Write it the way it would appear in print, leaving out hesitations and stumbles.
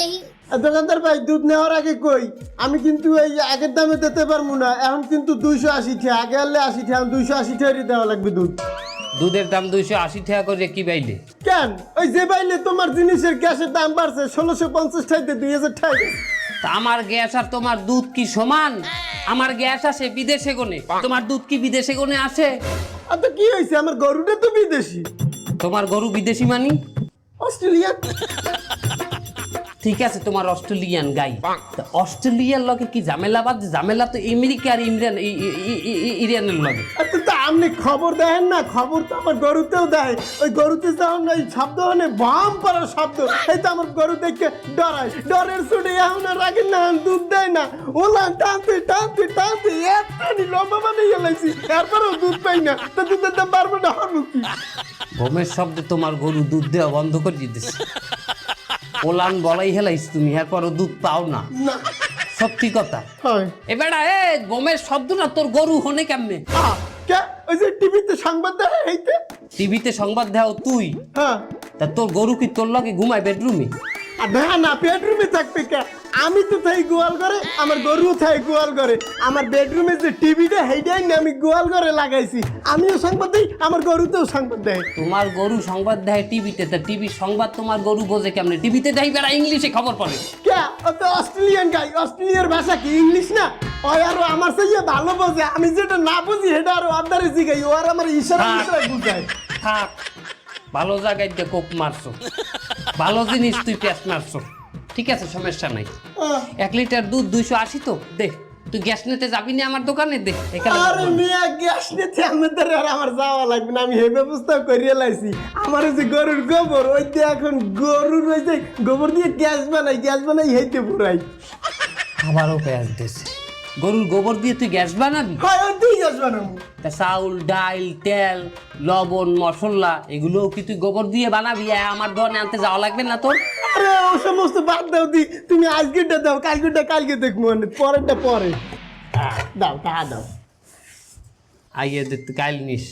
দেখি। দোকানদার ভাই দুধ নেওয়ার আগে কই আমি কিন্তু এই আগের দামে দিতে পারবো না, এখন কিন্তু 280 টাকা, আগে আনলে 80 টাকা, 280 টাকারই দেওয়া লাগবে দুধ। দুধের দাম 280 টাকা করে কি বাইলে? কেন ওই যে বাইলে তোমার জিনিসের গ্যাসের দাম বাড়ছে 1650 টাকা 2000 টাকা। তা আমার গ্যাস আর তোমার দুধ কি সমান? আমার গ্যাস আসে বিদেশে গনে, তোমার দুধ কি বিদেশে গনে আসে? তো কি হয়েছে, আমার গরুটা তো বিদেশি। তোমার গরু বিদেশি মানি? অস্ট্রেলিয়া। ঠিক আছে, তোমার অস্ট্রেলিয়ান গাই। তা অস্ট্রেলিয়ার লগে কি ঝামেলা? বাদ ঝামেলা তো আমেরিকা আর ইরানের লগে। তো আপনি খবর দেখেন না, খবর তো আমার গরুতেও দেয়। ওই গরুতে যখন ওই শব্দ মানে বাম পাড়ার শব্দ, এই তো আমার গরু দেখে ডরায়, ডরের ছুটে এখন আর রাখেন না, দুধ দেয় না। ওলা টানতে টানতে টানতে এতখানি লম্বা বানিয়ে গেলাইছি, এরপরেও দুধ পাই না। তো দুধের দাম বাড়বে না, হরবো কি? ঘুমের শব্দে তোমার গরু দুধ দেওয়া বন্ধ করে দিতেছে। ওলান বলাই হেলাইছ তুমি, এরপরও দুধ পাও না। না সত্যি কথা। হয় এবারে গমের শব্দ না তোর গরু হনে কেমনে? কে ওই যে টিভিতে সংবাদ দেয় এইতে? টিভিতে সংবাদ দেও তুই? হ্যাঁ। তা তোর গরু কি তোর লগে ঘুমায় বেডরুমে? না না, বেডরুমে থাকবে কে? আমি তো থাই গোয়াল ঘরে, আমার গরু থাই গোয়াল ঘরে। আমার বেডরুমে যে টিভিটা সেইটাই না আমি গোয়াল ঘরে লাগাইছি। আমিও সংবাদ দিই, আমার গরুতেও সংবাদ দেয়। তোমার গরু সংবাদ দেয় টিভিতে, তা টিভির সংবাদ তোমার গরু বোঝে কেমনে? টিভিতে দেয় বেড়া ইংলিশে খবর পড়ে। কে? ও তো অস্ট্রেলিয়ান গাই, অস্ট্রেলিয়ার ভাষা কি ইংলিশ না? ওই আরো আমার চেয়ে ভালো বোঝে, আমি যেটা না বুঝি সেটা আরো আদারে জিগাই, ও আর আমার ইশারা ইশারা বুঝায়। থাক, ভালো জায়গায় দিয়ে কোপ মারছো, ভালো জিনিস তুই প্যাস মারছো। ঠিক আছে, সমস্যা নাই। 1 লিটার দুধ 280 তো দে। তুই গ্যাস নিতে যাবি না আমার দোকানে? দে এখানে। আরে মিয়া, গ্যাস নিতে আমাদের আর আমার যাওয়া লাগবে না, আমি হে ব্যবস্থা করিয়ে লাইছি। আমার ওই যে গরুর গোবর, ওই যে এখন গরুর ওই যে গোবর দিয়ে গ্যাস বানাই হেইতে পুরাই। আবারও পেঁয়াজ দিয়েছে। গরুর গোবর দিয়ে তুই গ্যাস বানাবি? হয় ওই দিয়ে গ্যাস বানাবো। তা চাউল, ডাল, তেল, লবণ, মশলা এগুলোও কি তুই গোবর দিয়ে বানাবি? আমার দোকানে আনতে যাওয়া লাগবে না তোর? আরে ও সমস্ত বাদ দাও দি, তুমি আজকেরটা দাও, কালকেরটা কালকে দেখবো, পরেরটা পরে। দাও টাকা দাও। আইয়ে দে, তুই কাইল নিস।